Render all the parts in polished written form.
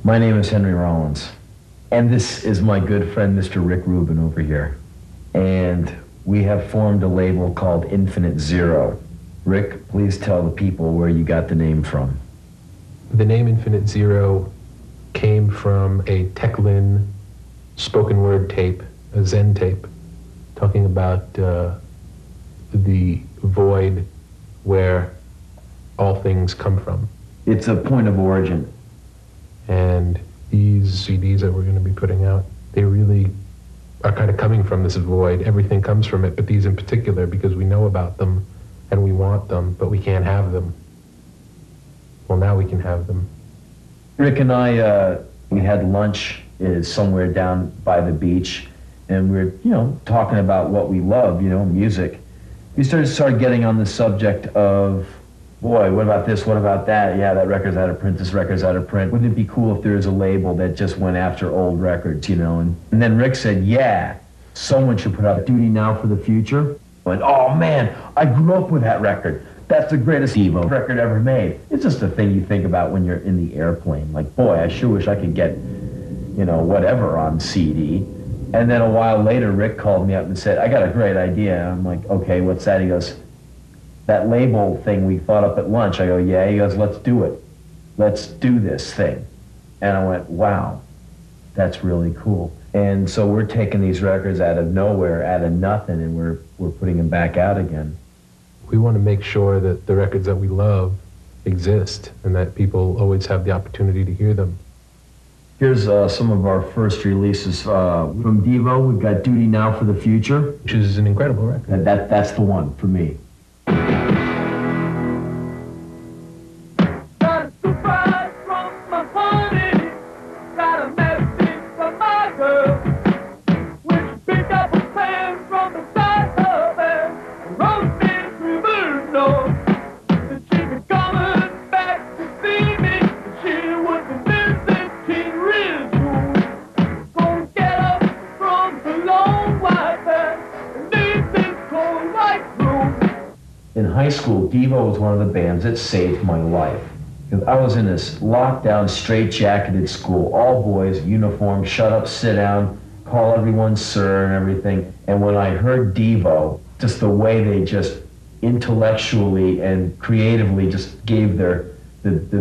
My name is Henry Rollins, and this is my good friend, Mr. Rick Rubin over here. And we have formed a label called Infinite Zero. Rick, please tell the people where you got the name from. The name Infinite Zero came from a Teclin spoken word tape, a Zen tape, talking about the void where all things come from. It's a point of origin. And these CDs that we're going to be putting out, they really are kind of coming from this void. Everything comes from it, but these in particular, because we know about them and we want them, but we can't have them. Well, now we can have them. Rick and I, we had lunch somewhere down by the beach, and we were, talking about what we love, music. We started getting on the subject of, boy, what about this, what about that? Yeah, that record's out of print, this record's out of print. Wouldn't it be cool if there was a label that just went after old records, And then Rick said, yeah, someone should put out Duty Now for the Future. I went, oh man, I grew up with that record. That's the greatest Devo record ever made. It's just a thing you think about when you're in the airplane. Like, boy, I sure wish I could get, whatever on CD. And then a while later, Rick called me up and said, I got a great idea. I'm like, okay, what's that? He goes, that label thing we thought up at lunch. I go, yeah. He goes, let's do it. Let's do this thing. And I went, wow, that's really cool. And so we're taking these records out of nowhere, out of nothing, and we're putting them back out again. We want to make sure that the records that we love exist and that people always have the opportunity to hear them. Here's some of our first releases from Devo. We've got Duty Now for the Future, which is an incredible record. That's the one for me. In high school, Devo was one of the bands that saved my life. Because I was in this lockdown, straight-jacketed school, all boys, uniform, shut up, sit down, call everyone sir and everything. And when I heard Devo, just the way they just intellectually and creatively just gave the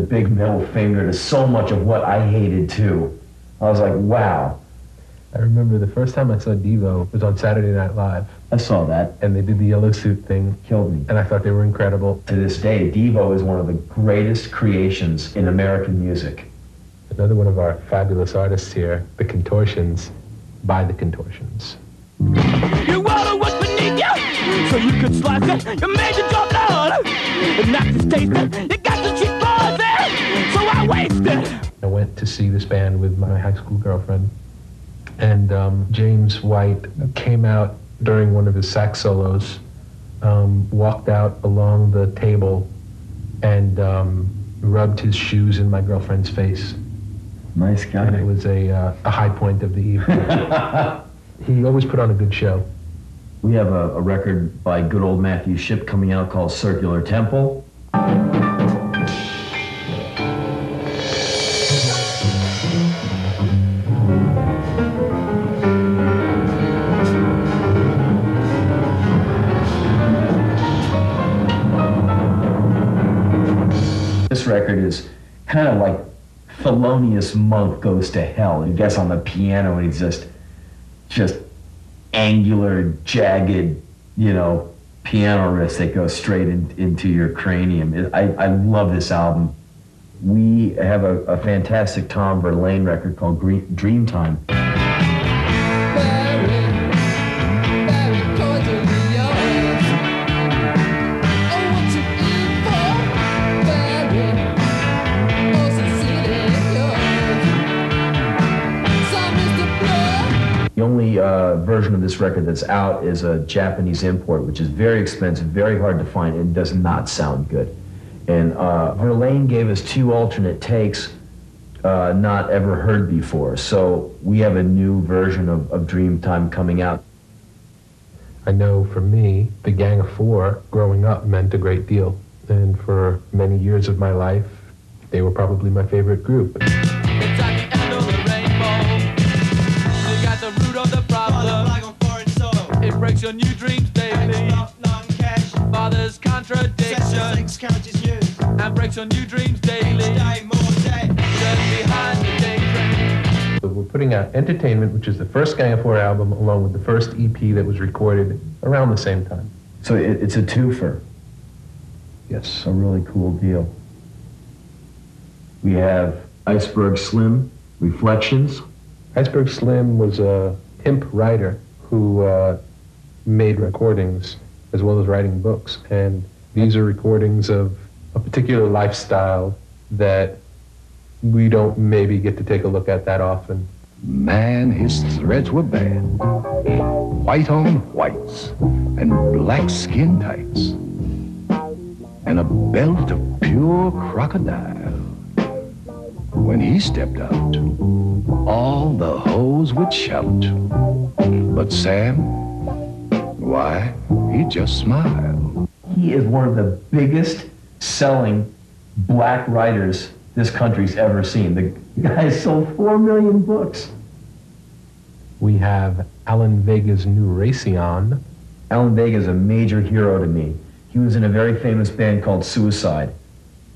big middle finger to so much of what I hated too, I was like, wow. I remember the first time I saw Devo was on Saturday Night Live. I saw that. And they did the yellow suit thing. Killed me. And I thought they were incredible. To this day, Devo is one of the greatest creations in American music. Another one of our fabulous artists here, the Contortions, by the Contortions. Your water was beneath you, so you could slice it. You made your job hard, and not to taste it. You got the cheap boys there, so I wasted. I went to see this band with my high school girlfriend. And James White came out during one of his sax solos, walked out along the table and rubbed his shoes in my girlfriend's face. Nice guy. And it was a high point of the evening. He always put on a good show. We have a record by good old Matthew Shipp coming out called Circular Temple. This record is kind of like Thelonious Monk Goes to Hell. He gets on the piano and he's just angular, jagged, piano riffs that go straight into your cranium. I love this album. We have a fantastic Tom Verlaine record called Dreamtime. The only version of this record that's out is a Japanese import, which is very expensive, very hard to find, and does not sound good. And Verlaine gave us 2 alternate takes not ever heard before. So we have a new version of Dreamtime coming out. I know for me, the Gang of Four growing up meant a great deal. And for many years of my life, they were probably my favorite group. It's your new dreams daily. Non-cash. Father's contradiction. 76 counties news. And breaks your new dreams daily. Each day, more day. Turn behind the day train. So we're putting out Entertainment, which is the first Gang of Four album, along with the first EP that was recorded around the same time. So it's a twofer. Yes. A really cool deal. We have Iceberg Slim, Reflections. Iceberg Slim was a pimp writer who made recordings as well as writing books. And these are recordings of a particular lifestyle that we don't maybe get to take a look at that often. Man, his threads were bad. White on whites and black skin tights. And a belt of pure crocodile. When he stepped out, all the hoes would shout. But Sam, why, he just smiled. He is one of the biggest selling black writers this country's ever seen. The guy sold 4 million books. We have Alan Vega's new Raytheon. Alan Vega is a major hero to me. He was in a very famous band called Suicide,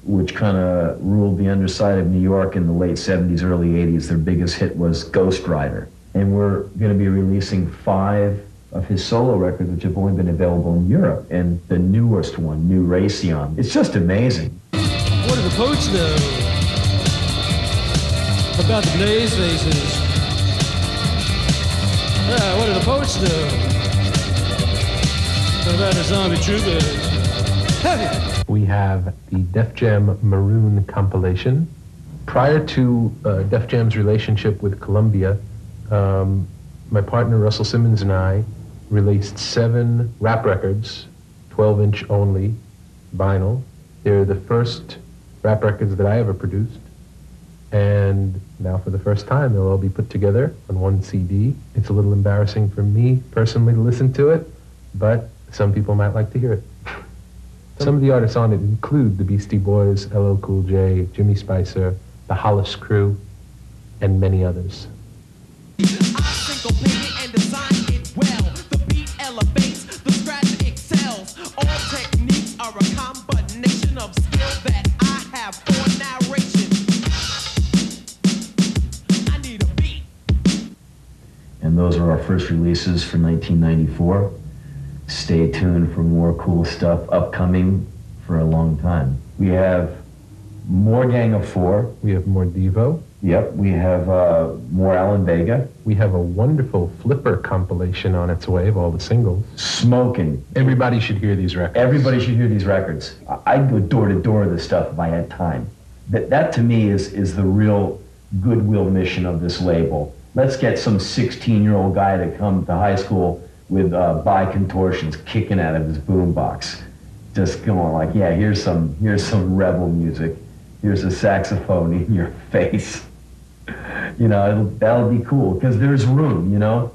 which kind of ruled the underside of New York in the late 70s, early 80s. Their biggest hit was Ghost Rider. And we're going to be releasing 5 of his solo records, which have only been available in Europe. And the newest one, New Raytheon. It's just amazing. What do the poets know about the blaze faces? What do the poets know about the zombie troopers? We have the Def Jam Maroon compilation. Prior to Def Jam's relationship with Columbia, my partner Russell Simmons and I released 7 rap records, 12-inch only, vinyl. They're the first rap records that I ever produced. And now for the first time, they'll all be put together on one CD. It's a little embarrassing for me personally to listen to it, but some people might like to hear it. Some of the artists on it include the Beastie Boys, LL Cool J, Jimmy Spicer, the Hollis Crew, and many others. I syncopate and design it well. The beat elevates, the scratch excels. All techniques are a combination of skill that I have for narration. I need a beat. And those are our first releases for 1994. Stay tuned for more cool stuff upcoming for a long time. We have more Gang of Four. We have more Devo. Yep, we have more Alan Vega. We have a wonderful Flipper compilation on its way of all the singles. Smoking. Everybody should hear these records. Everybody should hear these records. I'd go door to door with this stuff if I had time. That to me is the real goodwill mission of this label. Let's get some 16-year-old guy to come to high school with by contortions kicking out of his boombox, just going like, yeah, here's some rebel music, here's a saxophone in your face. You know, that'll be cool because there's room, you know.